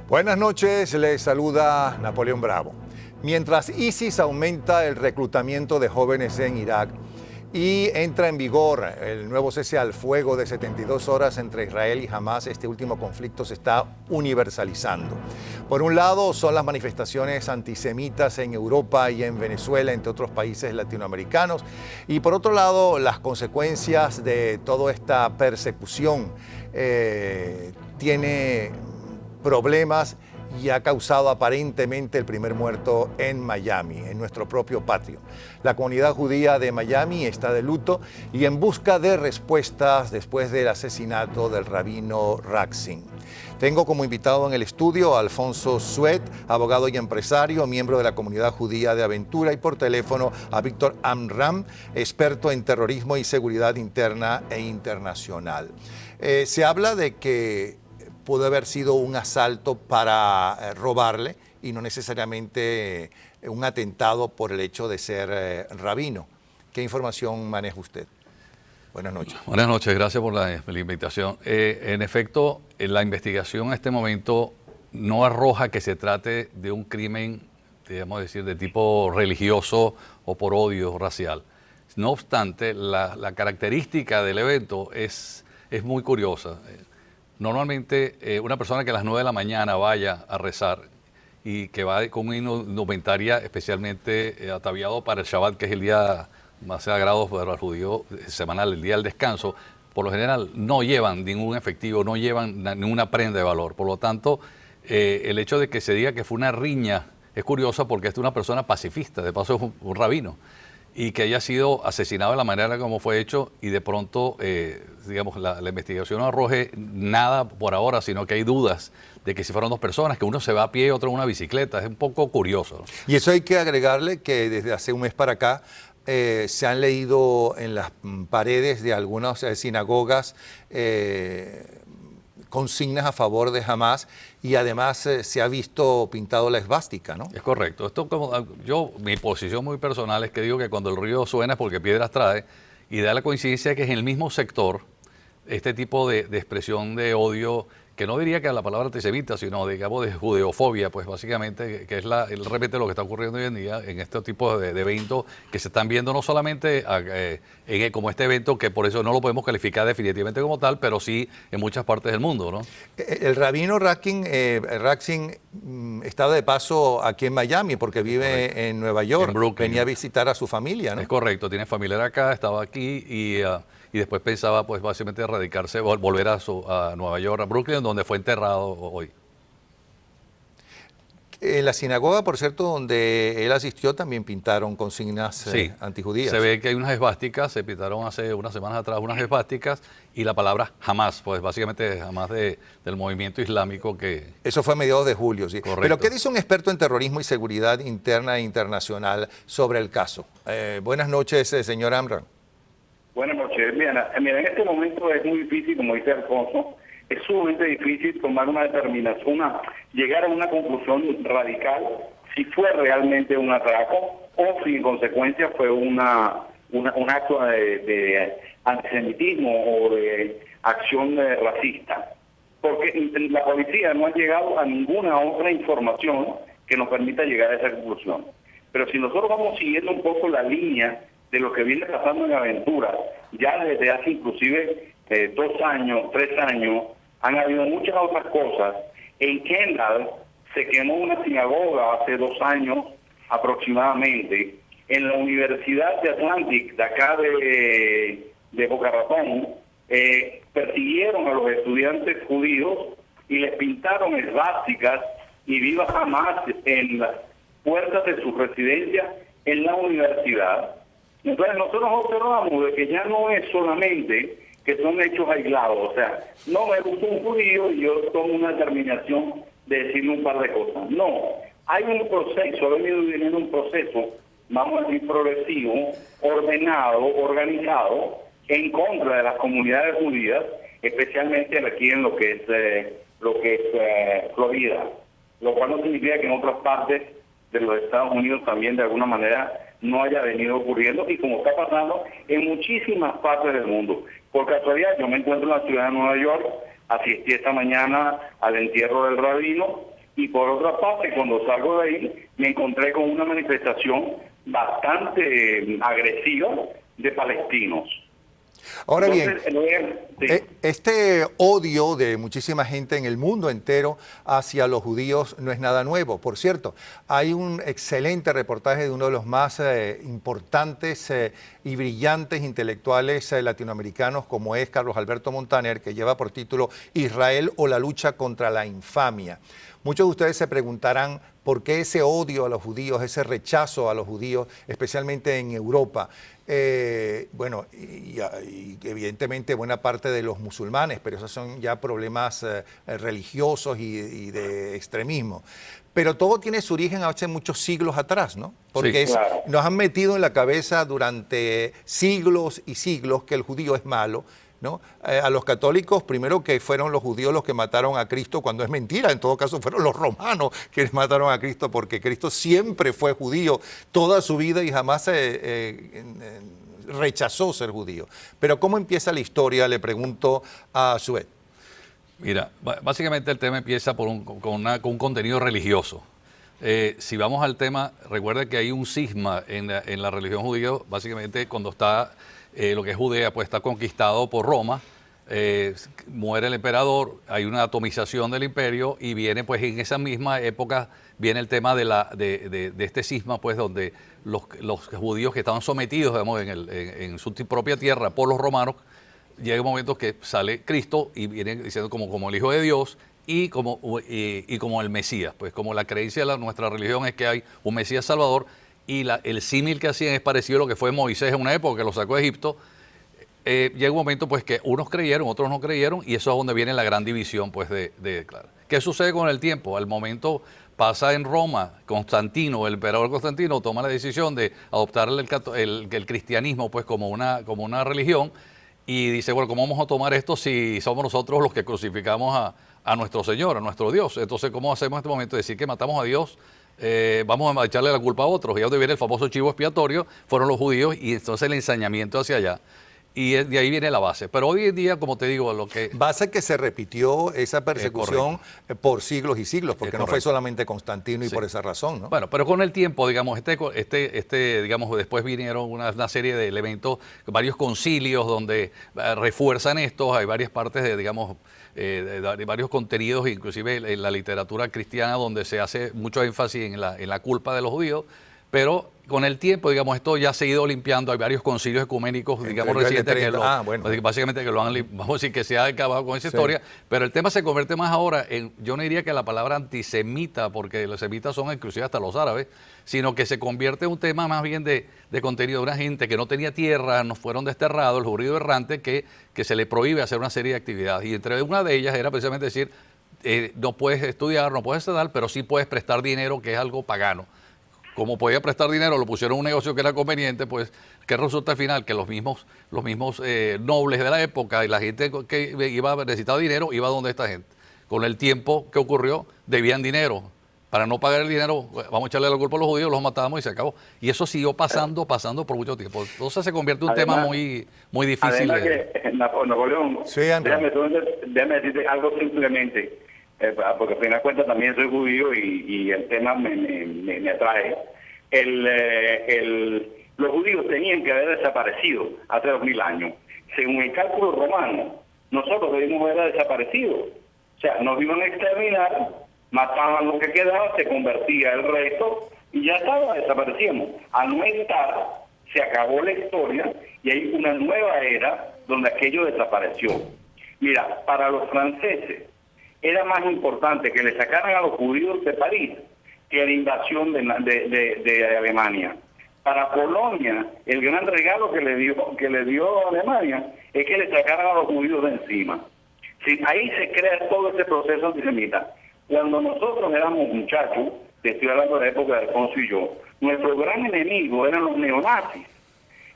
Buenas noches, les saluda Napoleón Bravo. Mientras ISIS aumenta el reclutamiento de jóvenes en Irak y entra en vigor el nuevo cese al fuego de 72 horas entre Israel y Hamas, este último conflicto se está universalizando. Por un lado son las manifestaciones antisemitas en Europa y en Venezuela, entre otros países latinoamericanos, y por otro lado las consecuencias de toda esta persecución tiene problemas y ha causado aparentemente el primer muerto en Miami, en nuestro propio patio. La comunidad judía de Miami está de luto y en busca de respuestas después del asesinato del rabino Raksin. Tengo como invitado en el estudio a Alfonso Suet, abogado y empresario, miembro de la comunidad judía de Aventura, y por teléfono a Víctor Amram, experto en terrorismo y seguridad interna e internacional. Se habla de que pudo haber sido un asalto para robarle y no necesariamente un atentado por el hecho de ser rabino. ¿Qué información maneja usted? Buenas noches. Buenas noches, gracias por la invitación. En efecto, la investigación en este momento no arroja que se trate de un crimen, digamos decir, de tipo religioso o por odio racial. No obstante, la característica del evento es muy curiosa. Normalmente una persona que a las 9 de la mañana vaya a rezar y que va con una indumentaria especialmente ataviado para el Shabbat, que es el día más sagrado para el judío semanal, el día del descanso, por lo general no llevan ningún efectivo, no llevan ninguna prenda de valor. Por lo tanto, el hecho de que se diga que fue una riña es curiosa porque es una persona pacifista, de paso es un rabino, y que haya sido asesinado de la manera como fue hecho y de pronto, digamos, la investigación no arroje nada por ahora, sino que hay dudas de que si fueron dos personas, que uno se va a pie y otro en una bicicleta. Es un poco curioso, ¿no? Y eso hay que agregarle que desde hace un mes para acá se han leído en las paredes de algunas sinagogas consignas a favor de Hamas y además se ha visto pintado la esvástica, ¿no? Es correcto. Esto mi posición muy personal es que digo que cuando el río suena es porque piedras trae, y da la coincidencia que es en el mismo sector este tipo de expresión de odio, que no diría que la palabra antisemita, sino digamos de judeofobia, pues básicamente que es realmente lo que está ocurriendo hoy en día en este tipo de eventos que se están viendo no solamente como este evento, que por eso no lo podemos calificar definitivamente como tal, pero sí en muchas partes del mundo, ¿no? El rabino Raksin estaba de paso aquí en Miami porque vive en Nueva York, venía a visitar a su familia, ¿no? Es correcto, tiene familia acá, estaba aquí y después pensaba pues básicamente radicarse, volver a Nueva York, a Brooklyn, donde fue enterrado hoy. En la sinagoga, por cierto, donde él asistió, también pintaron consignas antijudías. Se ve que hay unas esvásticas, se pintaron hace unas semanas atrás unas esvásticas y la palabra Hamas, pues básicamente Hamas del movimiento islámico que... Eso fue a mediados de julio, sí. Correcto. Pero ¿qué dice un experto en terrorismo y seguridad interna e internacional sobre el caso? Buenas noches, señor Amram. Buenas noches. Mira, en este momento es muy difícil, como dice Alfonso, es sumamente difícil tomar una determinación, llegar a una conclusión radical si fue realmente un atraco o si en consecuencia fue un acto de antisemitismo o de acción racista. Porque la policía no ha llegado a ninguna otra información que nos permita llegar a esa conclusión. Pero si nosotros vamos siguiendo un poco la línea de lo que viene pasando en Aventura, ya desde hace inclusive 2 años, 3 años, han habido muchas otras cosas. En Kendall se quemó una sinagoga hace 2 años aproximadamente. En la Universidad de Atlantic, de acá de Boca Ratón, persiguieron a los estudiantes judíos y les pintaron esvásticas y viva Hamas en las puertas de su residencia en la universidad. Entonces nosotros observamos de que ya no es solamente que son hechos aislados, o sea, no me gusta un judío y yo tomo una determinación de decirle un par de cosas. No, hay un proceso, ha venido viviendo un proceso, vamos a decir, progresivo, ordenado, organizado, en contra de las comunidades judías, especialmente aquí en lo que es Florida, lo cual no significa que en otras partes de los Estados Unidos también de alguna manera no haya venido ocurriendo, y como está pasando en muchísimas partes del mundo. Por casualidad, yo me encuentro en la ciudad de Nueva York, asistí esta mañana al entierro del rabino, Y por otra parte, cuando salgo de ahí, me encontré con una manifestación bastante agresiva de palestinos. Ahora Entonces, bien, este odio de muchísima gente en el mundo entero hacia los judíos no es nada nuevo. Por cierto, hay un excelente reportaje de uno de los más importantes y brillantes intelectuales latinoamericanos, como es Carlos Alberto Montaner, que lleva por título Israel o la lucha contra la infamia. Muchos de ustedes se preguntarán por qué ese odio a los judíos, ese rechazo a los judíos, especialmente en Europa. Bueno, y evidentemente buena parte de los musulmanes, pero esos son ya problemas religiosos y de extremismo. Pero todo tiene su origen hace muchos siglos atrás, ¿no? Porque Sí, claro. nos han metido en la cabeza durante siglos y siglos que el judío es malo, ¿no? A los católicos, primero que fueron los judíos los que mataron a Cristo, cuando es mentira, en todo caso fueron los romanos quienes mataron a Cristo, porque Cristo siempre fue judío toda su vida y jamás rechazó ser judío. Pero ¿cómo empieza la historia? Le pregunto a Sued. Mira, básicamente el tema empieza con un contenido religioso. Si vamos al tema, recuerda que hay un cisma en la religión judía, básicamente cuando está lo que es Judea, pues está conquistado por Roma, muere el emperador, hay una atomización del imperio y viene pues en esa misma época, viene el tema de este cisma, pues donde los judíos que estaban sometidos, digamos, en su propia tierra por los romanos, llega un momento que sale Cristo y viene diciendo como el Hijo de Dios y como el Mesías. Pues como la creencia de nuestra religión es que hay un Mesías Salvador y el símil que hacían es parecido a lo que fue Moisés en una época que lo sacó de Egipto. Llega un momento pues que unos creyeron, otros no creyeron y eso es donde viene la gran división pues claro. ¿Qué sucede con el tiempo? Al momento pasa en Roma, Constantino, el emperador Constantino toma la decisión de adoptar el cristianismo pues como una religión. Y dice, bueno, ¿cómo vamos a tomar esto si somos nosotros los que crucificamos a nuestro Señor, a nuestro Dios? Entonces, ¿cómo hacemos en este momento? Decir que matamos a Dios, vamos a echarle la culpa a otros. Y donde viene el famoso chivo expiatorio, fueron los judíos y entonces el ensañamiento hacia allá. Y de ahí viene la base. Pero hoy en día, como te digo, lo que... Base que se repitió esa persecución por siglos y siglos, porque no fue solamente Constantino y por esa razón, ¿no? Bueno, pero con el tiempo, digamos, digamos, después vinieron una serie de elementos, varios concilios donde refuerzan esto, hay varias partes de, digamos, de varios contenidos, inclusive en la literatura cristiana, donde se hace mucho énfasis en la culpa de los judíos, pero con el tiempo, digamos, esto ya se ha ido limpiando. Hay varios concilios ecuménicos, digamos, recientes que básicamente que lo han, vamos a decir, que se ha acabado con esa historia, pero el tema se convierte más ahora en, yo no diría que la palabra antisemita, porque los semitas son inclusive hasta los árabes, sino que se convierte en un tema más bien de contenido de una gente que no tenía tierra, nos fueron desterrados, el judío errante, que se le prohíbe hacer una serie de actividades. Y entre una de ellas era precisamente decir, no puedes estudiar, no puedes estudiar, pero sí puedes prestar dinero, que es algo pagano. Como podía prestar dinero, lo pusieron en un negocio que era conveniente, pues, ¿qué resulta al final? Que los mismos nobles de la época y la gente que necesitaba dinero iba donde esta gente. Con el tiempo, ¿qué ocurrió? Debían dinero. Para no pagar el dinero, vamos a echarle la culpa a los judíos, los matamos y se acabó. Y eso siguió pasando por mucho tiempo. Entonces se convierte en un tema muy difícil. Además que, Napoleón, sí, déjame decirte algo simplemente. Porque al final de cuentas también soy judío y el tema me atrae. Los judíos tenían que haber desaparecido hace 2000 años. Según el cálculo romano, nosotros debimos haber desaparecido. O sea, nos iban a exterminar, mataban lo que quedaba, se convertía el resto y ya estaba, desaparecíamos. Al no estar, se acabó la historia y hay una nueva era donde aquello desapareció. Mira, para los franceses, era más importante que le sacaran a los judíos de París que la invasión de Alemania. Para Polonia, el gran regalo que le dio Alemania es que le sacaran a los judíos de encima. Sí, ahí se crea todo ese proceso antisemita. Cuando nosotros éramos muchachos, te estoy hablando de la época de Alfonso y yo, nuestro gran enemigo eran los neonazis,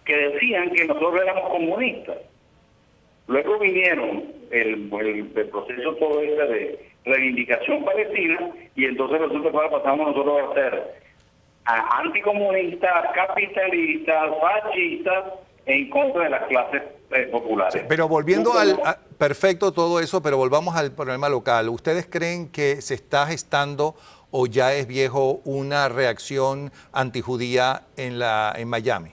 que decían que nosotros éramos comunistas. Luego vinieron el proceso todo este de reivindicación palestina y entonces resulta que ahora pasamos nosotros a ser anticomunistas, capitalistas, fascistas en contra de las clases populares. Sí, pero volviendo perfecto todo eso, pero volvamos al problema local. ¿Ustedes creen que se está gestando o ya es viejo una reacción antijudía en Miami?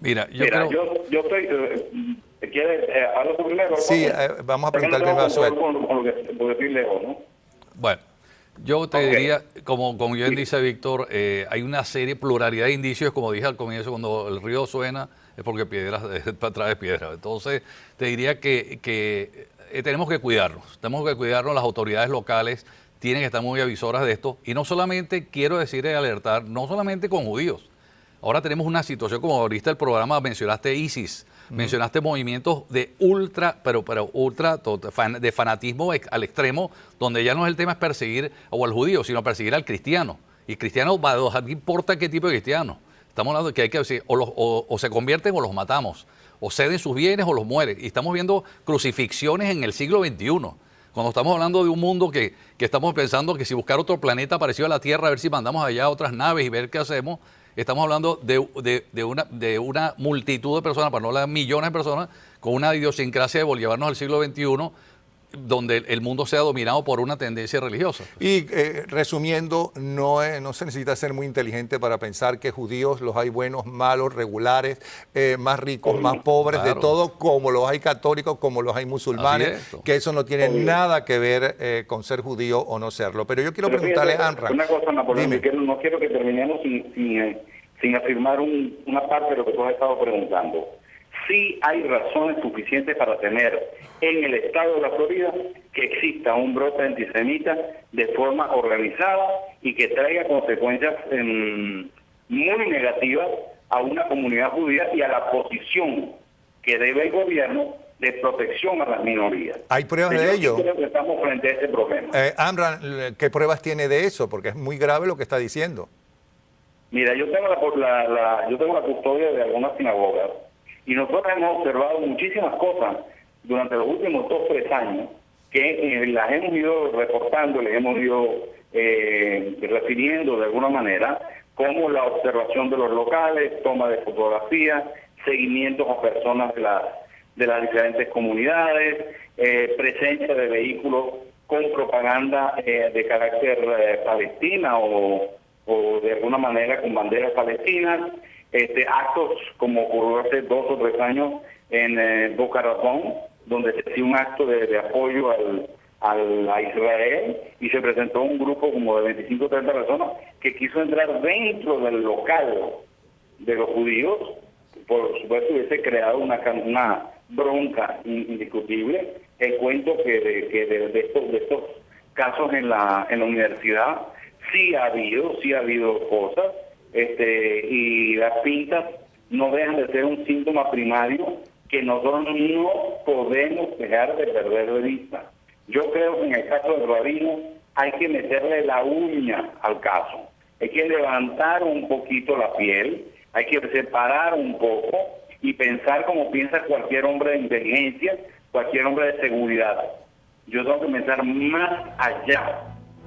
Mira, yo creo... yo estoy... ¿Quieres hablar tú primero? Sí, vamos a preguntar primero a Sued. ¿No? Bueno, yo te diría, como bien dice Víctor, hay una serie, pluralidad de indicios, como dije al comienzo, cuando el río suena es porque piedras trae piedras. Entonces, te diría que tenemos que cuidarnos, las autoridades locales tienen que estar muy avisoras de esto, y no solamente, quiero decir y alertar, no solamente con judíos. Ahora tenemos una situación, como ahorita el programa mencionaste ISIS, mencionaste movimientos de de fanatismo al extremo, donde ya no es el tema es perseguir al judío, sino perseguir al cristiano. Y cristiano, no importa qué tipo de cristiano. Estamos hablando de que hay que decir, o se convierten o los matamos, o ceden sus bienes o los mueren. Y estamos viendo crucifixiones en el siglo XXI. Cuando estamos hablando de un mundo que estamos pensando que si buscar otro planeta parecido a la Tierra, a ver si mandamos allá otras naves y ver qué hacemos, estamos hablando de una multitud de personas, para no hablar de millones de personas, con una idiosincrasia de llevarnos al siglo XXI, donde el mundo sea dominado por una tendencia religiosa. Y resumiendo, no se necesita ser muy inteligente para pensar que judíos los hay buenos, malos, regulares, más ricos, más pobres, claro, de todo, como los hay católicos, como los hay musulmanes, que eso no tiene nada que ver con ser judío o no serlo. Pero yo quiero preguntarle a Amran. Una cosa, Napoleón, que no quiero que terminemos sin afirmar una parte de lo que tú has estado preguntando. Sí hay razones suficientes para temer en el estado de la Florida que exista un brote antisemita de forma organizada y que traiga consecuencias muy negativas a una comunidad judía y a la posición que debe el gobierno de protección a las minorías. ¿Hay pruebas de ello? Creo que estamos frente a ese problema. Amran, ¿qué pruebas tiene de eso? Porque es muy grave lo que está diciendo. Mira, yo tengo la custodia de algunas sinagogas. Y nosotros hemos observado muchísimas cosas durante los últimos 2 o 3 años que las hemos ido reportando, les hemos ido refiriendo de alguna manera, como la observación de los locales, toma de fotografías, seguimientos a personas de las diferentes comunidades, presencia de vehículos con propaganda de carácter palestina o de alguna manera con banderas palestinas, actos como ocurrió hace 2 o 3 años en Boca Ratón, donde se hizo un acto de apoyo a Israel y se presentó un grupo como de 25 o 30 personas que quiso entrar dentro del local de los judíos. Por supuesto hubiese creado una bronca indiscutible. El cuento que de estos casos en la universidad sí ha habido cosas. Y las pintas no dejan de ser un síntoma primario que nosotros no podemos dejar de perder de vista. Yo creo que en el caso del rabino hay que meterle la uña al caso. Hay que levantar un poquito la piel, hay que separar un poco y pensar como piensa cualquier hombre de inteligencia, cualquier hombre de seguridad. Yo tengo que pensar más allá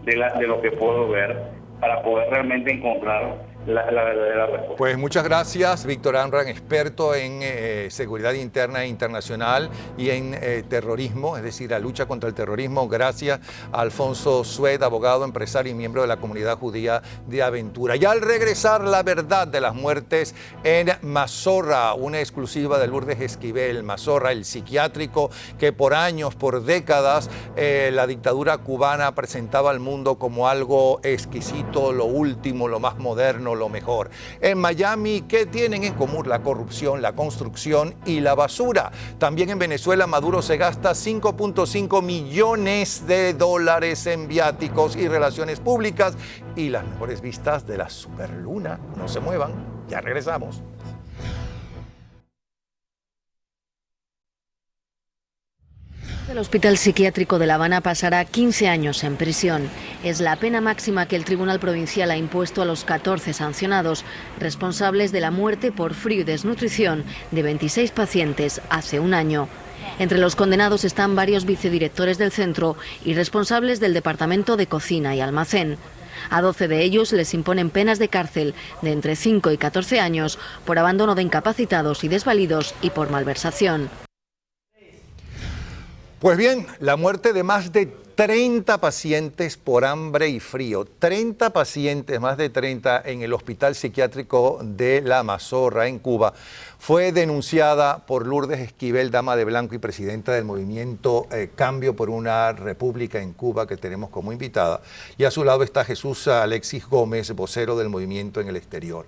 de lo que puedo ver para poder realmente encontrar la verdadera respuesta. Pues muchas gracias, Víctor Amran, experto en seguridad interna e internacional y en terrorismo, es decir, la lucha contra el terrorismo. Gracias a Alfonso Sued, abogado, empresario y miembro de la comunidad judía de Aventura. Y al regresar, la verdad de las muertes en Mazorra, una exclusiva de Lourdes Esquivel. Mazorra, el psiquiátrico que por años, por décadas, la dictadura cubana presentaba al mundo como algo exquisito, lo último, lo más moderno, lo mejor. En Miami, ¿qué tienen en común la corrupción, la construcción y la basura? También en Venezuela, Maduro se gasta 5.5 millones de dólares en viáticos y relaciones públicas y las mejores vistas de la superluna. No se muevan, ya regresamos. El Hospital Psiquiátrico de La Habana pasará 15 años en prisión. Es la pena máxima que el Tribunal Provincial ha impuesto a los 14 sancionados, responsables de la muerte por frío y desnutrición de 26 pacientes hace un año. Entre los condenados están varios vicedirectores del centro y responsables del Departamento de Cocina y Almacén. A 12 de ellos les imponen penas de cárcel de entre 5 y 14 años por abandono de incapacitados y desvalidos y por malversación. Pues bien, la muerte de más de 30 pacientes por hambre y frío, 30 pacientes, más de 30 en el Hospital Psiquiátrico de La Mazorra en Cuba, fue denunciada por Lourdes Esquivel, dama de blanco y presidenta del movimiento Cambio por una República en Cuba, que tenemos como invitada, y a su lado está Jesús Alexis Gómez, vocero del movimiento en el exterior.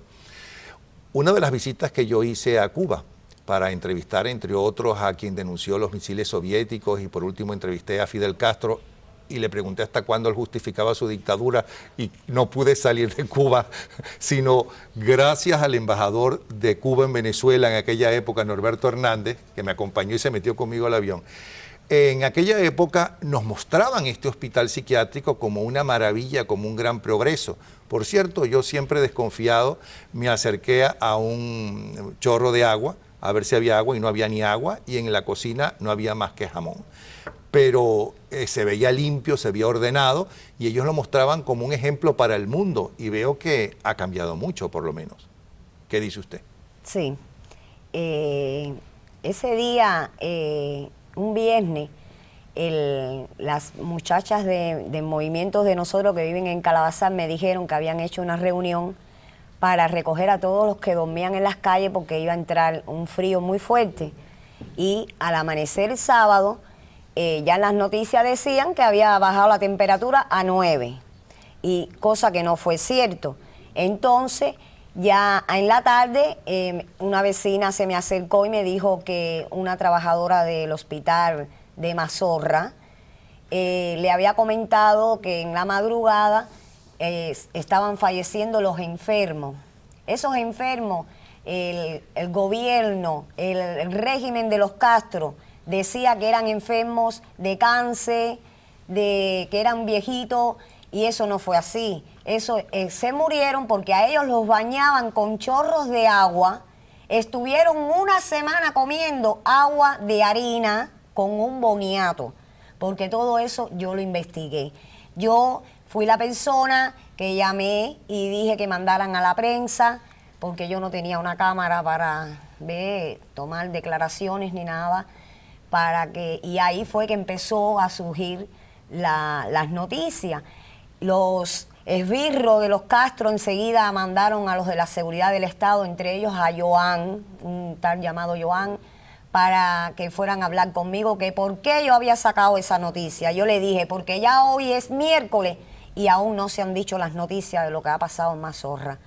Una de las visitas que yo hice a Cuba para entrevistar, entre otros, a quien denunció los misiles soviéticos, y por último entrevisté a Fidel Castro y le pregunté hasta cuándo él justificaba su dictadura, y no pude salir de Cuba, sino gracias al embajador de Cuba en Venezuela en aquella época, Norberto Hernández, que me acompañó y se metió conmigo al avión. En aquella época nos mostraban este hospital psiquiátrico como una maravilla, como un gran progreso. Por cierto, yo siempre desconfiado me acerqué a un chorro de agua, a ver si había agua, y no había ni agua, y en la cocina no había más que jamón. Pero se veía limpio, se veía ordenado, y ellos lo mostraban como un ejemplo para el mundo, y veo que ha cambiado mucho, por lo menos. ¿Qué dice usted? Sí. Ese día, un viernes, las muchachas de movimientos de nosotros que viven en Calabazán me dijeron que habían hecho una reunión para recoger a todos los que dormían en las calles porque iba a entrar un frío muy fuerte. Y al amanecer el sábado, ya en las noticias decían que había bajado la temperatura a 9, y cosa que no fue cierto. Entonces, ya en la tarde, una vecina se me acercó y me dijo que una trabajadora del hospital de Mazorra le había comentado que en la madrugada estaban falleciendo los enfermos. Esos enfermos, el gobierno, el régimen de los Castro decía que eran enfermos de cáncer, que eran viejitos, y eso no fue así. Eso se murieron porque a ellos los bañaban con chorros de agua, estuvieron una semana comiendo agua de harina con un boniato, porque todo eso yo lo investigué. Yo fui la persona que llamé y dije que mandaran a la prensa, porque yo no tenía una cámara para tomar declaraciones ni nada, y ahí fue que empezó a surgir las noticias. Los esbirros de los Castro enseguida mandaron a los de la seguridad del Estado, entre ellos a Joan, un tal llamado Joan, para que fueran a hablar conmigo, que por qué yo había sacado esa noticia. Yo le dije, porque ya hoy es miércoles y aún no se han dicho las noticias de lo que ha pasado en Mazorra.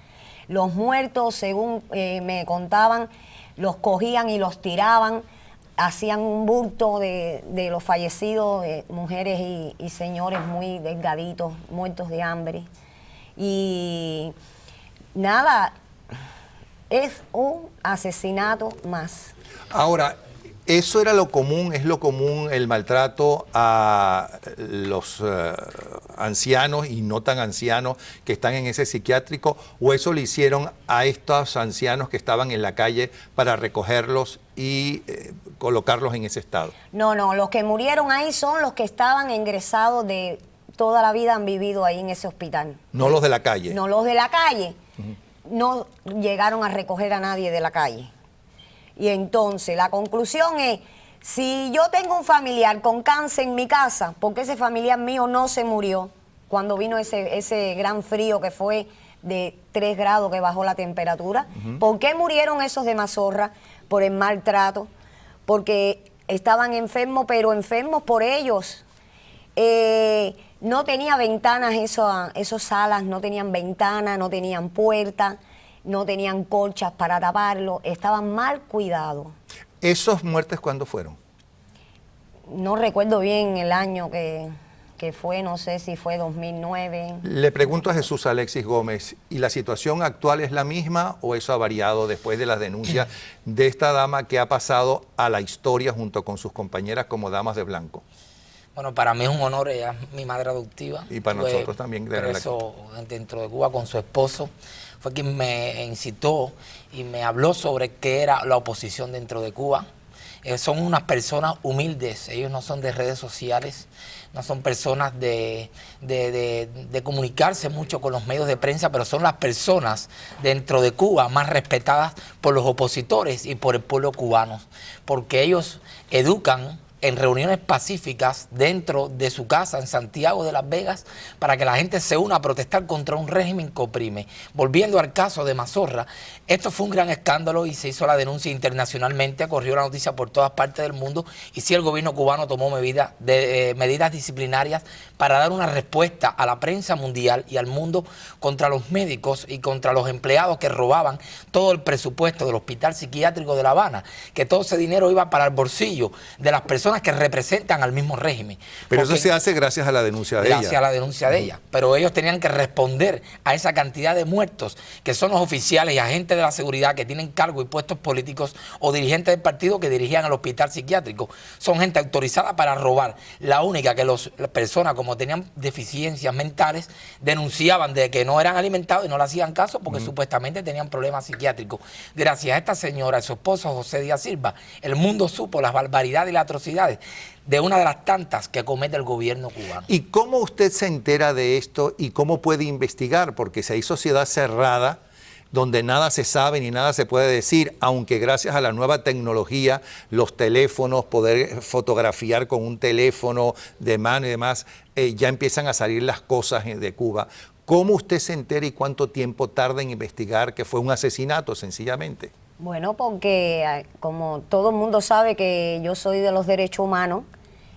Los muertos, según me contaban, los cogían y los tiraban, hacían un bulto de los fallecidos, mujeres y señores muy delgaditos, muertos de hambre. Y nada, es un asesinato más. Ahora, ¿eso era lo común, es lo común el maltrato a los ancianos y no tan ancianos que están en ese psiquiátrico, o eso le hicieron a estos ancianos que estaban en la calle para recogerlos y colocarlos en ese estado? No, los que murieron ahí son los que estaban ingresados de toda la vida, han vivido ahí en ese hospital. No los de la calle. No, los de la calle. No llegaron a recoger a nadie de la calle. Y entonces la conclusión es, si yo tengo un familiar con cáncer en mi casa, ¿por qué ese familiar mío no se murió cuando vino ese gran frío que fue de 3 grados que bajó la temperatura? ¿Por qué murieron esos de Mazorra? Por el maltrato, porque estaban enfermos, pero enfermos por ellos. No tenía ventanas, esos salas no tenían ventanas, no tenían puertas, no tenían colchas para taparlo, estaban mal cuidados. ¿Esos muertes cuándo fueron? No recuerdo bien el año que fue, no sé si fue 2009. Le pregunto a Jesús Alexis Gómez, ¿y la situación actual es la misma o eso ha variado después de las denuncias de esta dama que ha pasado a la historia junto con sus compañeras como damas de blanco? Bueno, para mí es un honor, ella es mi madre adoptiva. Y para nosotros también. Preso dentro de Cuba con su esposo. Fue quien me incitó y me habló sobre qué era la oposición dentro de Cuba. son unas personas humildes, ellos no son de redes sociales, no son personas de comunicarse mucho con los medios de prensa, pero son las personas dentro de Cuba más respetadas por los opositores y por el pueblo cubano, porque ellos educan en reuniones pacíficas dentro de su casa en Santiago de Las Vegas para que la gente se una a protestar contra un régimen que oprime. Volviendo al caso de Mazorra, esto fue un gran escándalo y se hizo la denuncia internacionalmente, corrió la noticia por todas partes del mundo y sí el gobierno cubano tomó medidas disciplinarias para dar una respuesta a la prensa mundial y al mundo contra los médicos y contra los empleados que robaban todo el presupuesto del Hospital Psiquiátrico de La Habana, que todo ese dinero iba para el bolsillo de las personas que representan al mismo régimen. Pero eso se hace gracias a la denuncia de ella. Gracias a la denuncia de ella. Pero ellos tenían que responder a esa cantidad de muertos, que son los oficiales y agentes de la seguridad que tienen cargo y puestos políticos o dirigentes del partido que dirigían el hospital psiquiátrico. Son gente autorizada para robar. La única que las personas, como tenían deficiencias mentales, denunciaban de que no eran alimentados y no le hacían caso porque supuestamente tenían problemas psiquiátricos. Gracias a esta señora, a su esposo José Díaz Silva, el mundo supo las barbaridades y las atrocidades de una de las tantas que comete el gobierno cubano. ¿Y cómo usted se entera de esto y cómo puede investigar? Porque si hay sociedad cerrada, donde nada se sabe ni nada se puede decir, aunque gracias a la nueva tecnología, los teléfonos, poder fotografiar con un teléfono de mano y demás, ya empiezan a salir las cosas de Cuba. ¿Cómo usted se entera y cuánto tiempo tarda en investigar que fue un asesinato, sencillamente? Bueno, porque como todo el mundo sabe que yo soy de los derechos humanos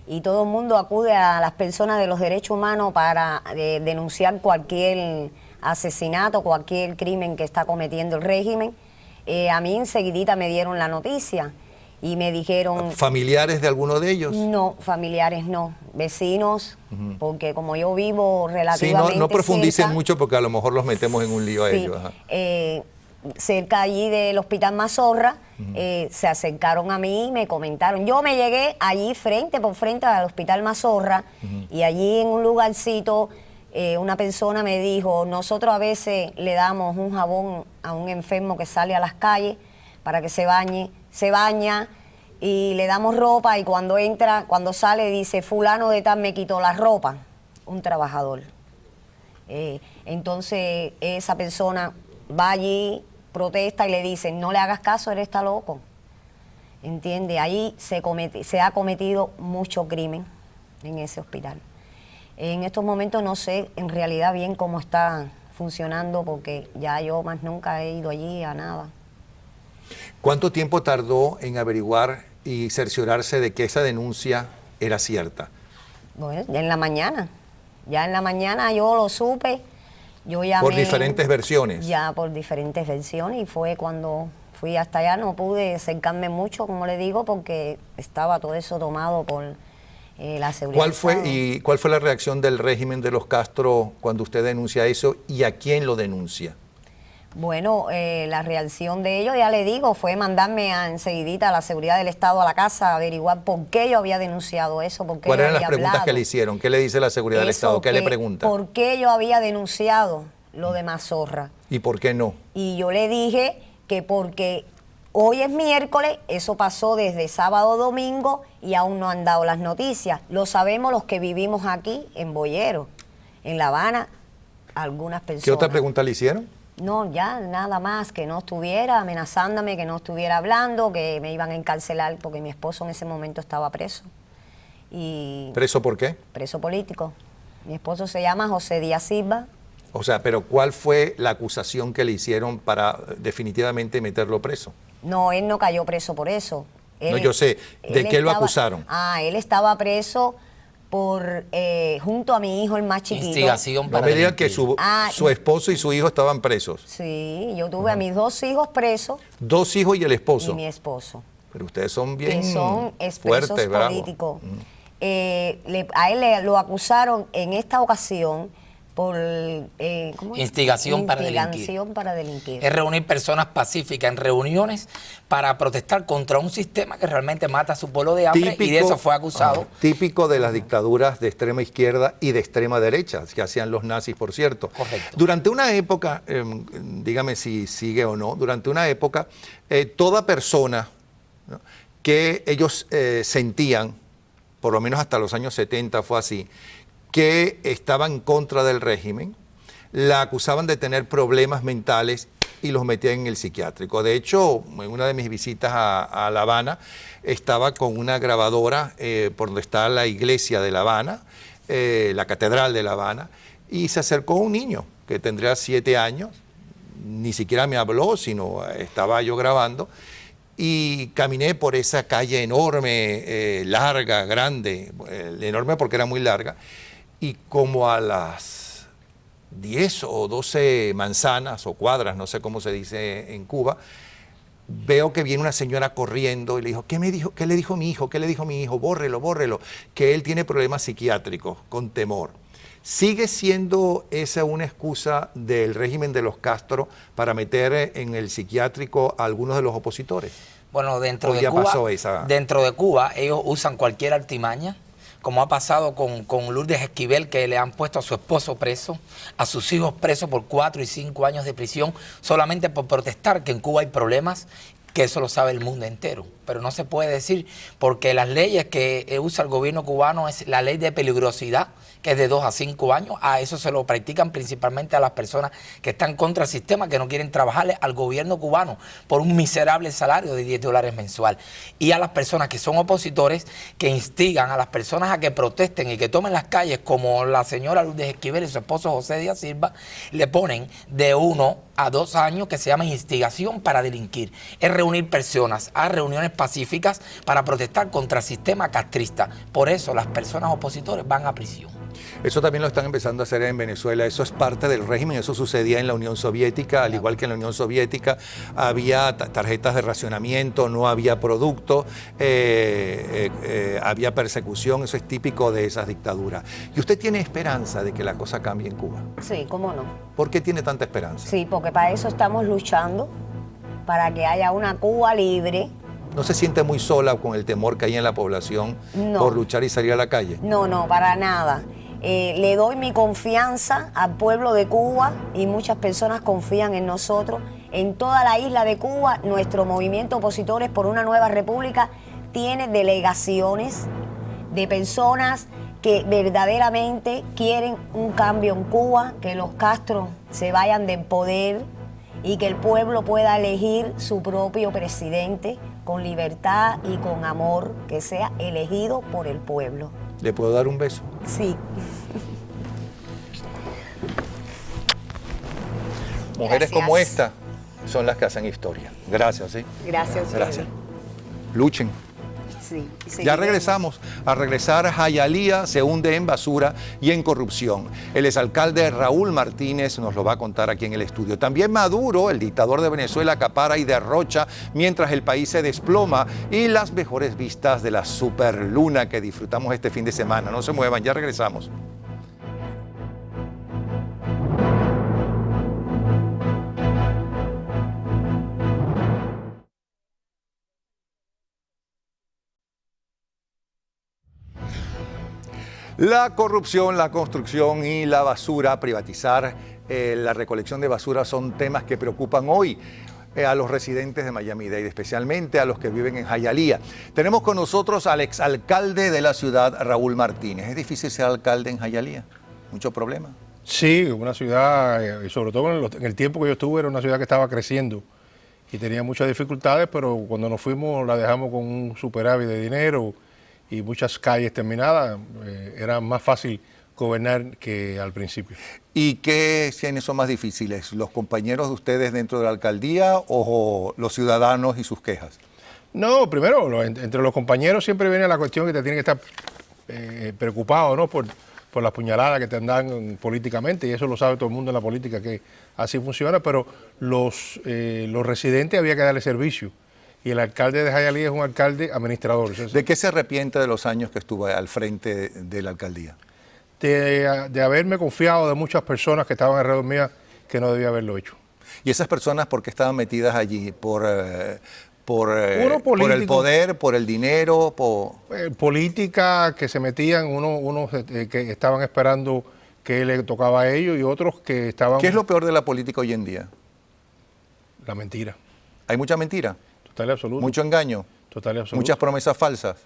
y todo el mundo acude a las personas de los derechos humanos para denunciar cualquier asesinato, cualquier crimen que está cometiendo el régimen, a mí enseguidita me dieron la noticia y me dijeron... ¿Familiares de alguno de ellos? No, familiares no, vecinos, porque como yo vivo relativamente Sí, no profundicen cerca, mucho porque a lo mejor los metemos en un lío a ellos. Ajá. Cerca allí del Hospital Mazorra, se acercaron a mí y me comentaron. Yo me llegué allí frente por frente al Hospital Mazorra y allí en un lugarcito una persona me dijo, nosotros a veces le damos un jabón a un enfermo que sale a las calles para que se bañe, se baña y le damos ropa y cuando entra, cuando sale dice fulano de tal me quitó la ropa, un trabajador. Entonces esa persona va allí, protesta y le dicen, no le hagas caso, él está loco. ¿Entiende? Ahí se ha cometido mucho crimen en ese hospital. En estos momentos no sé en realidad bien cómo está funcionando porque ya yo más nunca he ido allí a nada. ¿Cuánto tiempo tardó en averiguar y cerciorarse de que esa denuncia era cierta? Bueno, en la mañana. Ya en la mañana yo lo supe. Yo llamé, por diferentes versiones. Ya por diferentes versiones y fue cuando fui hasta allá, no pude acercarme mucho, como le digo, porque estaba todo eso tomado por la seguridad. ¿Cuál fue la reacción del régimen de los Castro cuando usted denuncia eso y a quién lo denuncia? Bueno, la reacción de ellos, ya le digo, fue mandarme enseguidita a la seguridad del Estado a la casa a averiguar por qué yo había denunciado eso, por qué ¿Cuáles yo eran las había preguntas hablado. que le hicieron? ¿Qué le dice la seguridad del Estado? ¿Qué le pregunta? ¿Por qué yo había denunciado lo de Mazorra? ¿Y por qué no? Y yo le dije que porque hoy es miércoles, eso pasó desde sábado domingo y aún no han dado las noticias. Lo sabemos los que vivimos aquí en Boyero, en La Habana, algunas personas. ¿Qué otra pregunta le hicieron? No, ya nada más, que no estuviera amenazándome, que no estuviera hablando, que me iban a encarcelar porque mi esposo en ese momento estaba preso. ¿Preso por qué? Preso político. Mi esposo se llama José Díaz Silva. O sea, pero ¿cuál fue la acusación que le hicieron para definitivamente meterlo preso? No, él no cayó preso por eso. No, yo sé. ¿De qué lo acusaron? Él estaba preso por junto a mi hijo, el más chiquito. Instigación para no me diga que su esposo y su hijo estaban presos. Sí, yo tuve a mis dos hijos presos. ¿Dos hijos y el esposo? Y mi esposo. Pero ustedes son bien que son fuertes, políticos. A él lo acusaron en esta ocasión por instigación para delinquir. Es reunir personas pacíficas en reuniones para protestar contra un sistema que realmente mata a su pueblo de hambre, y de eso fue acusado. Típico de las dictaduras de extrema izquierda y de extrema derecha, que hacían los nazis, por cierto. Correcto. Durante una época, dígame si sigue o no, durante una época, toda persona, ¿no?, que ellos sentían, por lo menos hasta los años 70 fue así, que estaban en contra del régimen, la acusaban de tener problemas mentales y los metían en el psiquiátrico. De hecho, en una de mis visitas a La Habana, estaba con una grabadora por donde está la iglesia de La Habana, la catedral de La Habana, y se acercó un niño que tendría 7 años, ni siquiera me habló, sino estaba yo grabando, y caminé por esa calle enorme, larga, grande, enorme porque era muy larga, y como a las 10 o 12 manzanas o cuadras, no sé cómo se dice en Cuba, veo que viene una señora corriendo y le dijo, ¿qué le dijo mi hijo? ¿Qué le dijo mi hijo? Bórrelo, bórrelo, que él tiene problemas psiquiátricos, con temor. ¿Sigue siendo esa una excusa del régimen de los Castro para meter en el psiquiátrico a algunos de los opositores? Bueno, dentro de Cuba ellos usan cualquier artimaña, como ha pasado con Lourdes Esquivel, que le han puesto a su esposo preso, a sus hijos presos por 4 y 5 años de prisión, solamente por protestar que en Cuba hay problemas, que eso lo sabe el mundo entero. Pero no se puede decir, porque las leyes que usa el gobierno cubano es la ley de peligrosidad, que es de 2 a 5 años. A eso se lo practican principalmente a las personas que están contra el sistema, que no quieren trabajarle al gobierno cubano por un miserable salario de $10 mensual. Y a las personas que son opositores, que instigan a las personas a que protesten y que tomen las calles, como la señora Lourdes Esquivel y su esposo José Díaz Silva, le ponen de 1 a 2 años, que se llama instigación para delinquir. Es reunir personas a reuniones pacíficas para protestar contra el sistema castrista. Por eso las personas opositores van a prisión. Eso también lo están empezando a hacer en Venezuela. Eso es parte del régimen. Eso sucedía en la Unión Soviética. Al igual que en la Unión Soviética había tarjetas de racionamiento, no había producto, había persecución. Eso es típico de esas dictaduras. ¿Y usted tiene esperanza de que la cosa cambie en Cuba? Sí, ¿cómo no? ¿Por qué tiene tanta esperanza? Sí, porque para eso estamos luchando, para que haya una Cuba libre. ¿No se siente muy sola con el temor que hay en la población por luchar y salir a la calle? No, no, para nada. Le doy mi confianza al pueblo de Cuba y muchas personas confían en nosotros. En toda la isla de Cuba, nuestro movimiento Opositores por una Nueva República tiene delegaciones de personas que verdaderamente quieren un cambio en Cuba, que los Castro se vayan del poder y que el pueblo pueda elegir su propio presidente con libertad y con amor, que sea elegido por el pueblo. ¿Le puedo dar un beso? Sí. Mujeres como esta son las que hacen historia. Gracias, ¿sí? Gracias. Gracias. Luchen. Sí, ya regresamos. A regresar, Jayalía se hunde en basura y en corrupción. El exalcalde Raúl Martínez nos lo va a contar aquí en el estudio. También Maduro, el dictador de Venezuela, acapara y derrocha mientras el país se desploma, y las mejores vistas de la superluna que disfrutamos este fin de semana. No se muevan, ya regresamos. La corrupción, la construcción y la basura, privatizar la recolección de basura son temas que preocupan hoy a los residentes de Miami-Dade, especialmente a los que viven en Jayalía. Tenemos con nosotros al exalcalde de la ciudad, Raúl Martínez. ¿Es difícil ser alcalde en Jayalía? ¿Mucho problema? Sí, una ciudad, y sobre todo en el tiempo que yo estuve, era una ciudad que estaba creciendo y tenía muchas dificultades, pero cuando nos fuimos la dejamos con un superávit de dinero y muchas calles terminadas. Era más fácil gobernar que al principio. ¿Y qué quiénes son más difíciles? ¿Los compañeros de ustedes dentro de la alcaldía o los ciudadanos y sus quejas? No, primero, entre los compañeros siempre viene la cuestión que te tiene que estar preocupado, ¿no? por las puñaladas que te dan políticamente, y eso lo sabe todo el mundo en la política, que así funciona, pero los residentes había que darle servicio. Y el alcalde de Jayalía es un alcalde administrador. ¿De qué se arrepiente de los años que estuvo al frente de la alcaldía? De haberme confiado de muchas personas que estaban alrededor mía que no debía haberlo hecho. ¿Y esas personas por qué estaban metidas allí? ¿Por el poder, por el dinero? Política, que se metían, unos que estaban esperando que le tocaba a ellos y otros que estaban... ¿Qué es lo peor de la política hoy en día? La mentira. ¿Hay mucha mentira? Total y absoluto. ¿Mucho engaño? Total y absoluto. Muchas promesas falsas.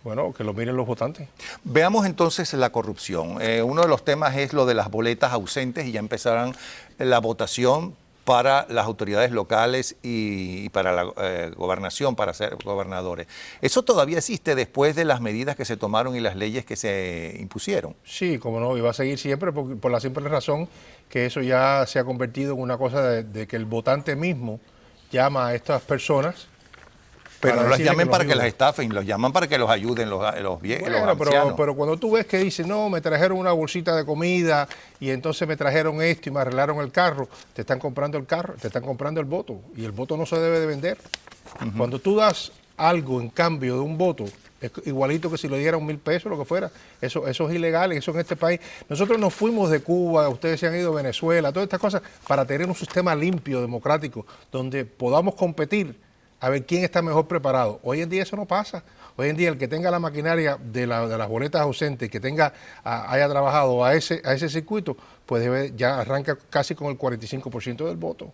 Bueno, que lo miren los votantes. Veamos entonces la corrupción. Uno de los temas es lo de las boletas ausentes y ya empezarán la votación para las autoridades locales y para la gobernación, para ser gobernadores. ¿Eso todavía existe después de las medidas que se tomaron y las leyes que se impusieron? Sí, como no, y va a seguir siempre por la simple razón que eso ya se ha convertido en una cosa de que el votante mismo llama a estas personas. Pero no las llamen para que ayuden. las estafen, los llaman para que los ayuden los viejos, Bueno, los ancianos. pero cuando tú ves que dicen, no, me trajeron una bolsita de comida y entonces me trajeron esto y me arreglaron el carro, te están comprando el carro, te están comprando el voto y el voto no se debe de vender. Cuando tú das algo en cambio de un voto, es igualito que si le dieran 1.000 pesos, lo que fuera. Eso es ilegal, eso en este país. Nosotros nos fuimos de Cuba, ustedes se han ido a Venezuela, todas estas cosas, para tener un sistema limpio, democrático, donde podamos competir a ver quién está mejor preparado. Hoy en día eso no pasa. Hoy en día el que tenga la maquinaria de las boletas ausentes, que haya trabajado a ese circuito, pues ya arranca casi con el 45% del voto.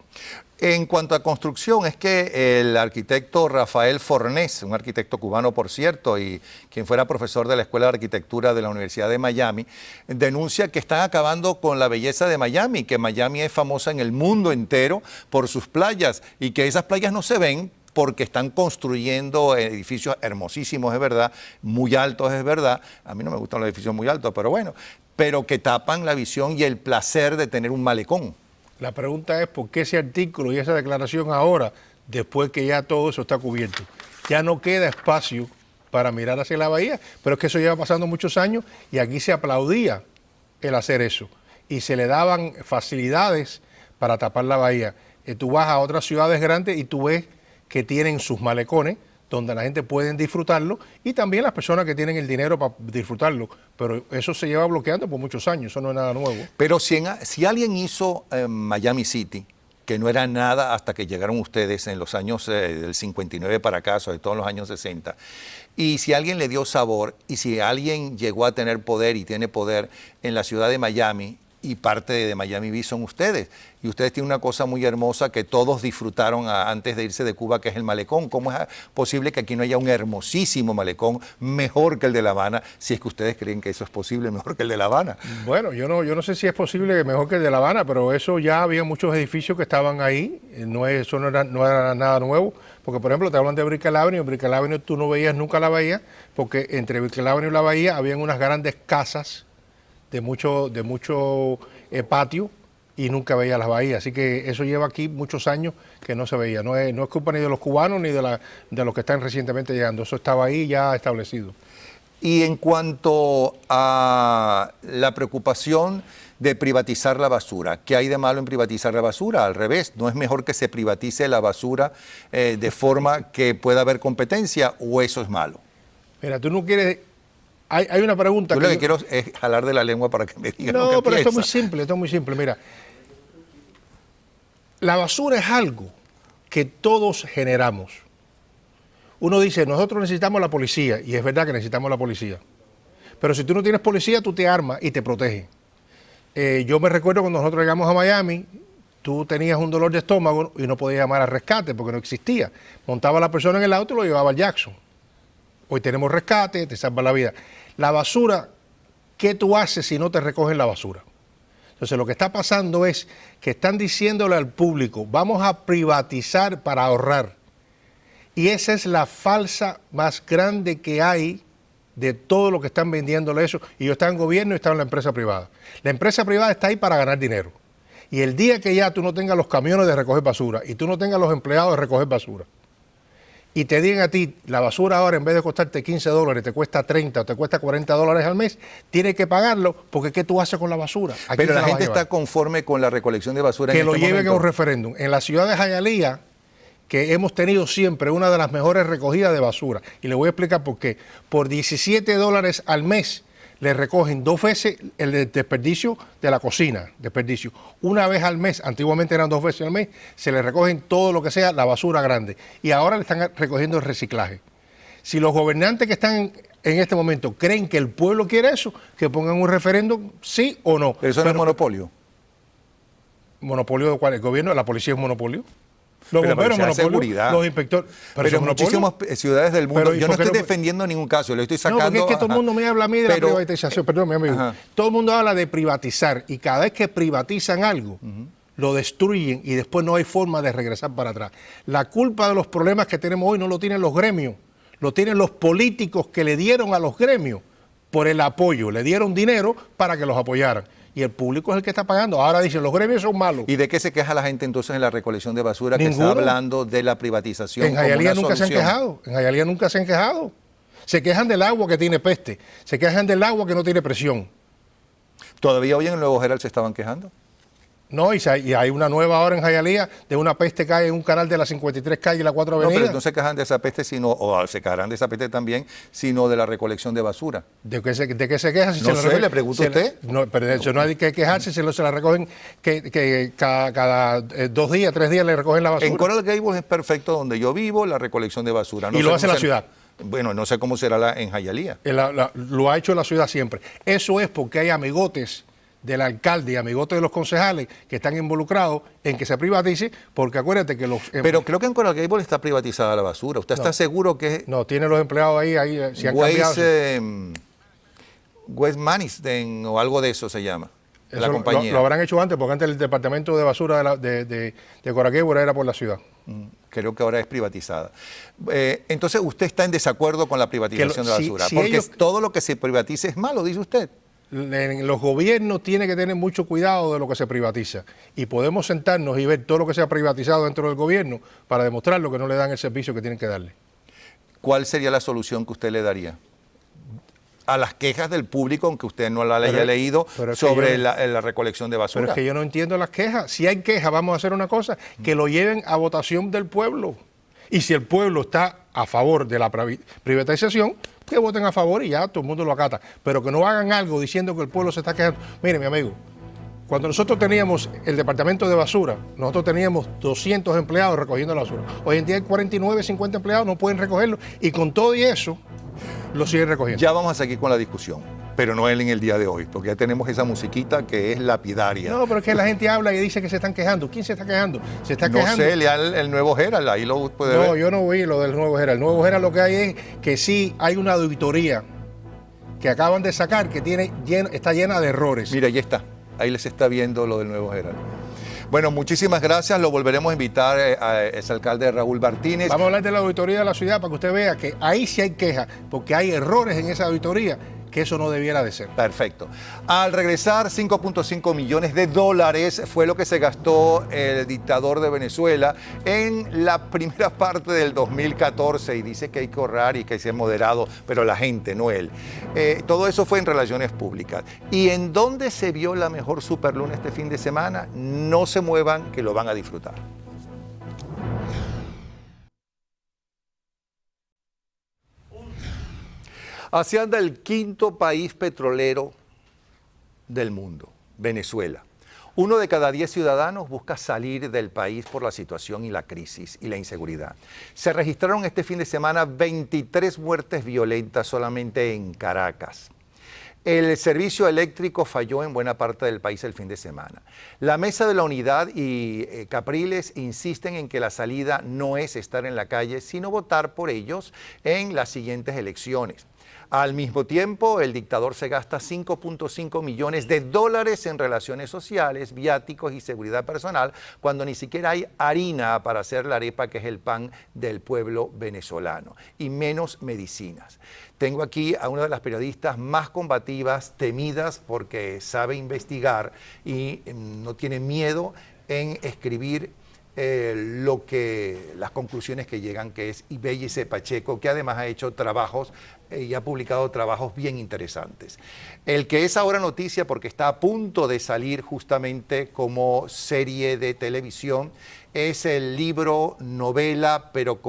En cuanto a construcción, es que el arquitecto Rafael Fornés, un arquitecto cubano por cierto, y quien fuera profesor de la Escuela de Arquitectura de la Universidad de Miami, denuncia que están acabando con la belleza de Miami, que Miami es famosa en el mundo entero por sus playas y que esas playas no se ven porque están construyendo edificios hermosísimos, es verdad, muy altos, es verdad. A mí no me gustan los edificios muy altos, pero bueno, pero que tapan la visión y el placer de tener un malecón. La pregunta es por qué ese artículo y esa declaración ahora, después que ya todo eso está cubierto. Ya no queda espacio para mirar hacia la bahía, pero es que eso lleva pasando muchos años y aquí se aplaudía el hacer eso y se le daban facilidades para tapar la bahía. Tú vas a otras ciudades grandes y tú ves que tienen sus malecones, donde la gente puede disfrutarlo, y también las personas que tienen el dinero para disfrutarlo. Pero eso se lleva bloqueando por muchos años, eso no es nada nuevo. Pero si alguien hizo Miami City, que no era nada hasta que llegaron ustedes en los años del 59 para acá, sobre todo en los años 60, y si alguien le dio sabor, y si alguien llegó a tener poder y tiene poder en la ciudad de Miami, y parte de Miami Beach son ustedes. Y ustedes tienen una cosa muy hermosa que todos disfrutaron antes de irse de Cuba, que es el malecón. ¿Cómo es posible que aquí no haya un hermosísimo malecón mejor que el de La Habana, si es que ustedes creen que eso es posible mejor que el de La Habana? Bueno, yo no sé si es posible mejor que el de La Habana, pero eso ya había muchos edificios que estaban ahí, eso no era nada nuevo, porque por ejemplo te hablan de Brickell Avenue, en Brickell Avenue tú no veías nunca la bahía, porque entre Brickell Avenue y la bahía habían unas grandes casas de mucho patio y nunca veía las bahías. Así que eso lleva aquí muchos años que no se veía. No es culpa ni de los cubanos ni de los que están recientemente llegando. Eso estaba ahí ya establecido. Y en cuanto a la preocupación de privatizar la basura, ¿qué hay de malo en privatizar la basura? Al revés, ¿no es mejor que se privatice la basura de forma que pueda haber competencia o eso es malo? Mira, tú no quieres... Hay una pregunta yo lo que quiero es jalar de la lengua para que me digan lo que No, pero piensa. esto es muy simple. Mira, la basura es algo que todos generamos. Uno dice, nosotros necesitamos la policía, y es verdad que necesitamos la policía. Pero si tú no tienes policía, tú te armas y te proteges. Yo me recuerdo cuando nosotros llegamos a Miami, tú tenías un dolor de estómago y no podías llamar al rescate porque no existía. Montaba a la persona en el auto y lo llevaba al Jackson. Hoy tenemos rescate, te salva la vida. La basura, ¿qué tú haces si no te recogen la basura? Entonces lo que está pasando es que están diciéndole al público, vamos a privatizar para ahorrar. Y esa es la falsa más grande que hay de todo lo que están vendiéndole eso. Y yo estaba en gobierno y estaba en la empresa privada. La empresa privada está ahí para ganar dinero. Y el día que ya tú no tengas los camiones de recoger basura y tú no tengas los empleados de recoger basura, y te digan a ti, la basura ahora en vez de costarte $15, te cuesta 30 o te cuesta $40 al mes, tienes que pagarlo porque ¿qué tú haces con la basura? Pero la gente está conforme con la recolección de basura. Que lo lleven a un referéndum. En la ciudad de Hialeah, que hemos tenido siempre una de las mejores recogidas de basura, y le voy a explicar por qué. Por $17 al mes le recogen 2 veces el desperdicio de la cocina, una vez al mes, antiguamente eran 2 veces al mes, se le recogen todo lo que sea la basura grande, y ahora le están recogiendo el reciclaje. Si los gobernantes que están en este momento creen que el pueblo quiere eso, que pongan un referéndum, sí o no. Pero eso no es monopolio. ¿Monopolio de cuál? ¿El gobierno? ¿La policía es monopolio? Los Pero bomberos, la Policía de monopolio, Seguridad. los inspectores. Pero en muchísimas ciudades del mundo, Pero, ¿y yo no por qué estoy no? defendiendo ningún caso, le estoy sacando... No, porque es que todo el mundo me habla a mí de la privatización, perdón, mi amigo. Ajá. Todo el mundo habla de privatizar y cada vez que privatizan algo, lo destruyen y después no hay forma de regresar para atrás. La culpa de los problemas que tenemos hoy no lo tienen los gremios, lo tienen los políticos que le dieron a los gremios por el apoyo, le dieron dinero para que los apoyaran. Y el público es el que está pagando. Ahora dicen, los gremios son malos. ¿Y de qué se queja la gente entonces en la recolección de basura que Ninguno. está hablando de la privatización? En Jayalía como una nunca se han solución? quejado. En Jayalía nunca se han quejado. Se quejan del agua que tiene peste. Se quejan del agua que no tiene presión. ¿Todavía hoy en el Nuevo Herald se estaban quejando? No, y hay una nueva ahora en Jayalía de una peste que hay en un canal de las 53 calles y la 4 No, avenidas. pero no se quejan de esa peste, o se quejarán de esa peste también, sino de la recolección de basura. ¿De qué se queja? Si No se sé, la le pregunto a usted. No, pero de hecho no hay que quejarse, se la recogen que cada 2 días, 3 días le recogen la basura. En Coral Gables es perfecto donde yo vivo la recolección de basura. Y lo sé hace cómo la ciudad. Bueno, no sé cómo será en Jayalía. Lo ha hecho la ciudad siempre. Eso es porque hay amigotes del alcalde y amigotes de los concejales que están involucrados en que se privatice, porque acuérdate que los... Pero creo que en Coral Gables está privatizada la basura. ¿Usted está seguro que No, tiene los empleados ahí si han cambiado. West Manisden o algo de eso se llama? La Eso compañía. lo habrán hecho antes, porque antes el departamento de basura de Coral Gables era por la ciudad. Creo que ahora es privatizada. Entonces, ¿usted está en desacuerdo con la privatización de la basura? Porque todo lo que se privatice es malo, dice usted. Los gobiernos tienen que tener mucho cuidado de lo que se privatiza y podemos sentarnos y ver todo lo que se ha privatizado dentro del gobierno para demostrar lo que no le dan el servicio que tienen que darle. ¿Cuál sería la solución que usted le daría a las quejas del público, aunque usted no la haya leído, sobre la recolección de basura? Pero es que yo no entiendo las quejas. Si hay quejas, vamos a hacer una cosa, que lo lleven a votación del pueblo. Y si el pueblo está a favor de la privatización, que voten a favor y ya todo el mundo lo acata. Pero que no hagan algo diciendo que el pueblo se está quejando. Mire, mi amigo, cuando nosotros teníamos el departamento de basura, nosotros teníamos 200 empleados recogiendo la basura. Hoy en día hay 49, 50 empleados, no pueden recogerlo. Y con todo y eso, lo siguen recogiendo. Ya vamos a seguir con la discusión, pero no en el día de hoy, porque ya tenemos esa musiquita que es lapidaria. No, pero es que la gente habla y dice que se están quejando. ¿Quién se está quejando? Se está quejando. No sé, lea el Nuevo Herald, ahí lo puede ver. No, yo no vi lo del Nuevo Herald. El Nuevo Herald lo que hay es que sí hay una auditoría que acaban de sacar que está llena de errores. Mira, ahí está. Ahí les está viendo lo del Nuevo Herald. Bueno, muchísimas gracias. Lo volveremos a invitar a ese alcalde Raúl Martínez. Vamos a hablar de la auditoría de la ciudad para que usted vea que ahí sí hay quejas, porque hay errores en esa auditoría que eso no debiera de ser. Perfecto. Al regresar, 5.5 millones de dólares fue lo que se gastó el dictador de Venezuela en la primera parte del 2014 y dice que hay que ahorrar y que hay que ser moderado, pero la gente, no él. Todo eso fue en relaciones públicas. ¿Y en dónde se vio la mejor superluna este fin de semana? No se muevan, que lo van a disfrutar. Así anda el quinto país petrolero del mundo, Venezuela. 1 de cada 10 ciudadanos busca salir del país por la situación y la crisis y la inseguridad. Se registraron este fin de semana 23 muertes violentas solamente en Caracas. El servicio eléctrico falló en buena parte del país el fin de semana. La Mesa de la Unidad y Capriles insisten en que la salida no es estar en la calle, sino votar por ellos en las siguientes elecciones. Al mismo tiempo, el dictador se gasta 5.5 millones de dólares en relaciones sociales, viáticos y seguridad personal, cuando ni siquiera hay harina para hacer la arepa, que es el pan del pueblo venezolano, y menos medicinas. Tengo aquí a una de las periodistas más combativas, temidas, porque sabe investigar y no tiene miedo en escribir las conclusiones que llegan, que es Ibellice Pacheco, que además ha hecho trabajos y ha publicado trabajos bien interesantes. El que es ahora noticia porque está a punto de salir justamente como serie de televisión es el libro novela, pero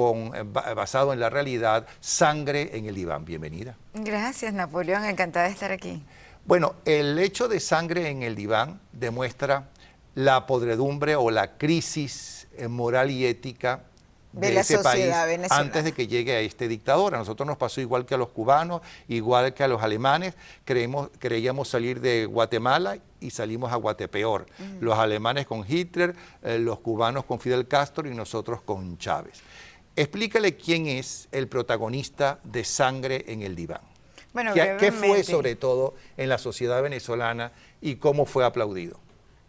basado en la realidad, Sangre en el Diván. Bienvenida. Gracias, Napoleón, encantada de estar aquí. Bueno, el hecho de Sangre en el Diván demuestra la podredumbre o la crisis moral y ética de la ese país sociedad venezolana. antes de que llegue a este dictador. A nosotros nos pasó igual que a los cubanos, igual que a los alemanes. Creíamos salir de Guatemala y salimos a Guatepeor. Los alemanes con Hitler, los cubanos con Fidel Castro y nosotros con Chávez. Explícale quién es el protagonista de Sangre en el Diván. Bueno, ¿Qué fue brevemente, sobre todo en la sociedad venezolana y cómo fue aplaudido?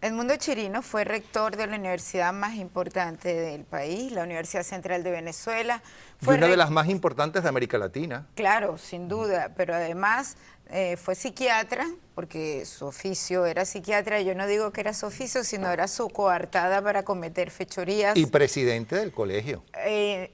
Edmundo Chirino fue rector de la universidad más importante del país, la Universidad Central de Venezuela. Fue Y una de las más importantes de América Latina. Claro, sin duda, pero además fue psiquiatra, porque su oficio era psiquiatra. Yo no digo que era su oficio, sino era su coartada para cometer fechorías. Y presidente del colegio.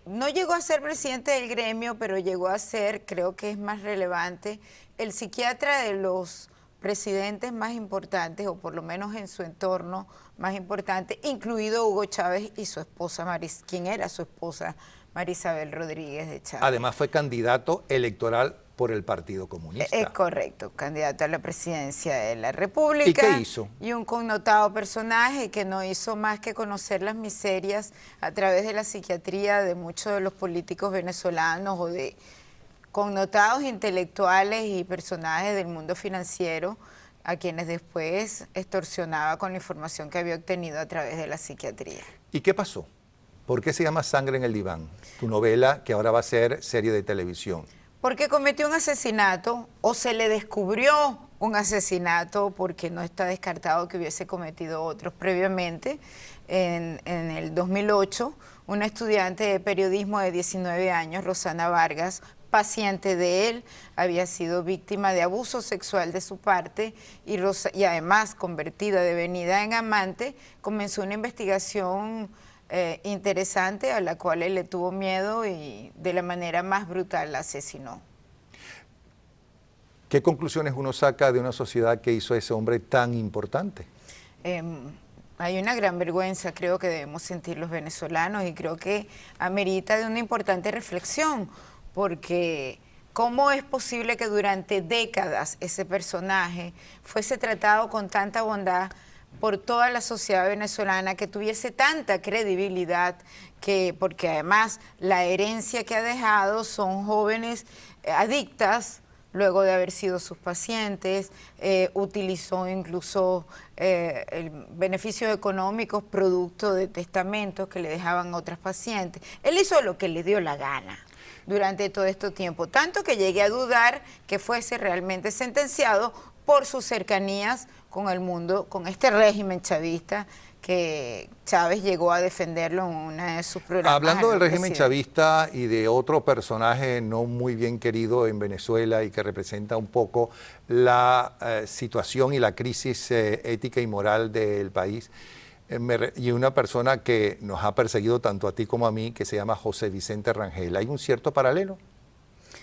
No llegó a ser presidente del gremio, pero llegó a ser, creo que es más relevante, el psiquiatra de los presidentes más importantes, o por lo menos en su entorno más importante, incluido Hugo Chávez y su esposa, quien era su esposa, Marisabel Rodríguez de Chávez. Además fue candidato electoral por el Partido Comunista. Es correcto, candidato a la presidencia de la República. ¿Y qué hizo? Y un connotado personaje que no hizo más que conocer las miserias a través de la psiquiatría de muchos de los políticos venezolanos o de connotados intelectuales y personajes del mundo financiero, a quienes después extorsionaba con la información que había obtenido a través de la psiquiatría. ¿Y qué pasó? ¿Por qué se llama Sangre en el Diván? Tu novela que ahora va a ser serie de televisión. Porque cometió un asesinato, o se le descubrió un asesinato, porque no está descartado que hubiese cometido otros previamente. En el 2008, una estudiante de periodismo de 19 años, Rosana Vargas, paciente de él, había sido víctima de abuso sexual de su parte y además convertida, devenida en amante, comenzó una investigación interesante a la cual él le tuvo miedo y de la manera más brutal la asesinó. ¿Qué conclusiones uno saca de una sociedad que hizo a ese hombre tan importante? Hay una gran vergüenza, creo que debemos sentir los venezolanos, y creo que amerita de una importante reflexión, porque ¿cómo es posible que durante décadas ese personaje fuese tratado con tanta bondad por toda la sociedad venezolana, que tuviese tanta credibilidad, porque además la herencia que ha dejado son jóvenes adictas, luego de haber sido sus pacientes, utilizó incluso beneficios económicos producto de testamentos que le dejaban otras pacientes? Él hizo lo que le dio la gana durante todo este tiempo, tanto que llegué a dudar que fuese realmente sentenciado por sus cercanías con el mundo, con este régimen chavista, que Chávez llegó a defenderlo en una de sus programas. Hablando del régimen chavista y de otro personaje no muy bien querido en Venezuela y que representa un poco la situación y la crisis ética y moral del país, y una persona que nos ha perseguido tanto a ti como a mí, que se llama José Vicente Rangel. ¿Hay un cierto paralelo?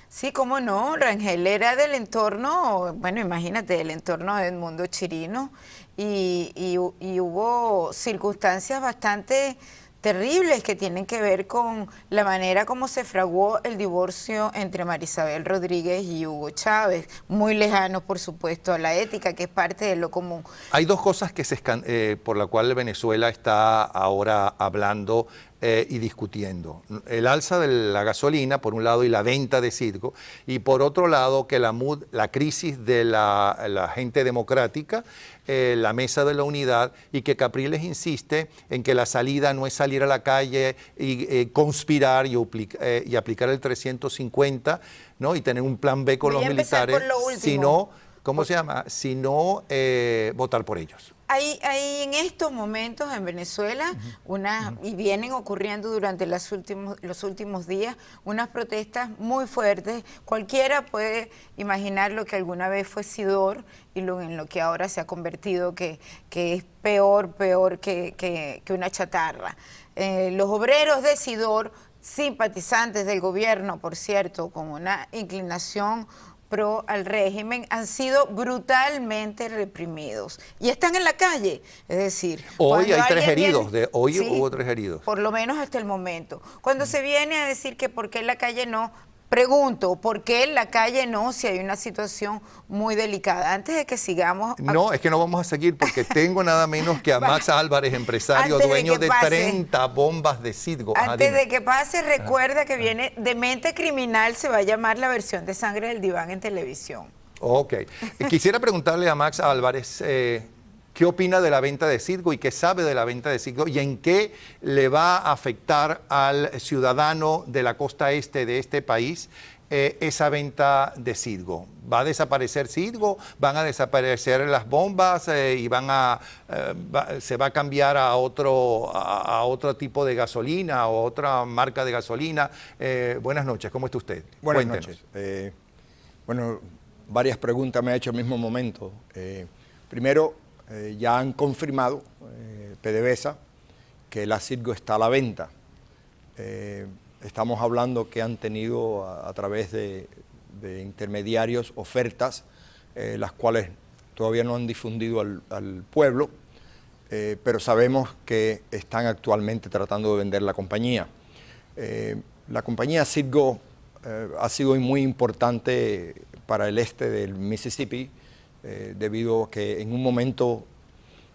Sí, cómo no, Rangel era del entorno, bueno, imagínate, del entorno de Edmundo Chirino, y hubo circunstancias bastante terribles que tienen que ver con la manera como se fraguó el divorcio entre Marisabel Rodríguez y Hugo Chávez, muy lejano, por supuesto, a la ética, que es parte de lo común. Hay dos cosas por la cual Venezuela está ahora hablando y discutiendo. El alza de la gasolina, por un lado, y la venta de circo, y por otro lado, que la crisis de la gente democrática, la mesa de la unidad, y que Capriles insiste en que la salida no es salir a la calle y conspirar y aplicar el 350, ¿no? Y tener un plan B con los militares, sino, ¿cómo se llama? Sino votar por ellos. Hay en estos momentos en Venezuela, y vienen ocurriendo durante los últimos días, unas protestas muy fuertes. Cualquiera puede imaginar lo que alguna vez fue Sidor y en lo que ahora se ha convertido, que es peor que una chatarra. Los obreros de Sidor, simpatizantes del gobierno, por cierto, con una inclinación pro al régimen, han sido brutalmente reprimidos y están en la calle. Es decir, hoy hay 3 heridos, sí, hubo 3 heridos. Por lo menos hasta el momento. Cuando se viene a decir que por qué en la calle no, Pregunto, ¿por qué en la calle no, si hay una situación muy delicada? Antes de que sigamos... No, es que no vamos a seguir porque tengo nada menos que a Max Álvarez, empresario, Antes de dueño que de pase. 30 bombas de Citgo. Ajá, Antes dime. de que pase, recuerda que viene Demente Criminal, se va a llamar la versión de Sangre del Diván en televisión. Ok. Quisiera preguntarle a Max Álvarez qué opina de la venta de Citgo y qué sabe de la venta de Citgo y en qué le va a afectar al ciudadano de la costa este de este país esa venta de Citgo. ¿Va a desaparecer Citgo? ¿Van a desaparecer las bombas y se va a cambiar a otro tipo de gasolina o otra marca de gasolina? Buenas noches, ¿cómo está usted? Buenas Cuéntenos. noches. Bueno, varias preguntas me ha hecho al mismo momento. Primero, ya han confirmado PDVSA que la Citgo está a la venta. Estamos hablando que han tenido a través de intermediarios ofertas, las cuales todavía no han difundido al pueblo, pero sabemos que están actualmente tratando de vender la compañía. La compañía Citgo ha sido muy importante para el este del Mississippi, debido a que en un momento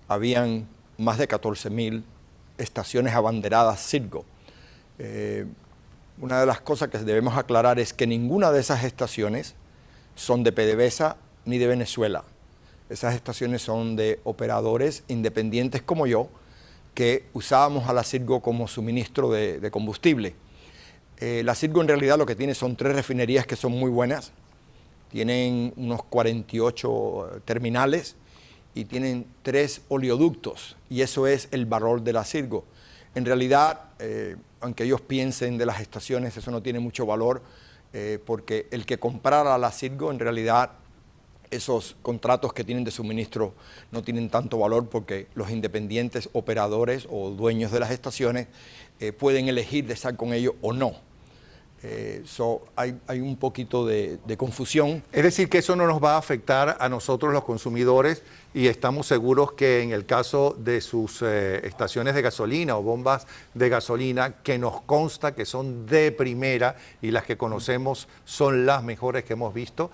habían más de 14,000 estaciones abanderadas Citgo. Una de las cosas que debemos aclarar es que ninguna de esas estaciones son de PDVSA ni de Venezuela. Esas estaciones son de operadores independientes como yo, que usábamos a la Citgo como suministro de combustible. La Citgo en realidad lo que tiene son 3 refinerías que son muy buenas, tienen unos 48 terminales y tienen 3 oleoductos, y eso es el valor de la Citgo. En realidad, aunque ellos piensen de las estaciones, eso no tiene mucho valor, porque el que comprara la Citgo, en realidad, esos contratos que tienen de suministro no tienen tanto valor porque los independientes operadores o dueños de las estaciones pueden elegir de estar con ellos o no. Hay un poquito de confusión. Es decir, que eso no nos va a afectar a nosotros los consumidores y estamos seguros que en el caso de sus estaciones de gasolina o bombas de gasolina, que nos consta que son de primera y las que conocemos son las mejores que hemos visto,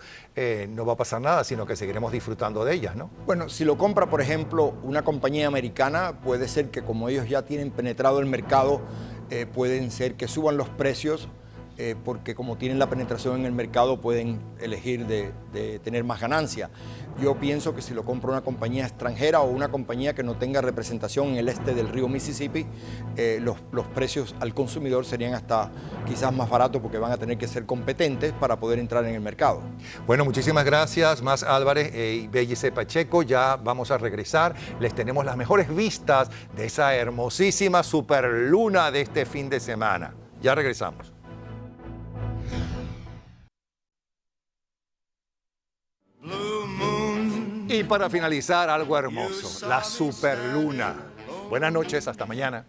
no va a pasar nada, sino que seguiremos disfrutando de ellas, ¿no? Bueno, si lo compra, por ejemplo, una compañía americana, puede ser que como ellos ya tienen penetrado el mercado, pueden ser que suban los precios, porque como tienen la penetración en el mercado pueden elegir de tener más ganancia. Yo pienso que si lo compra una compañía extranjera o una compañía que no tenga representación en el este del río Mississippi, los precios al consumidor serían hasta quizás más baratos porque van a tener que ser competentes para poder entrar en el mercado. Bueno, muchísimas gracias, Max Álvarez y Bellice Pacheco. Ya vamos a regresar. Les tenemos las mejores vistas de esa hermosísima superluna de este fin de semana. Ya regresamos. Y para finalizar, algo hermoso, la superluna. Buenas noches, hasta mañana.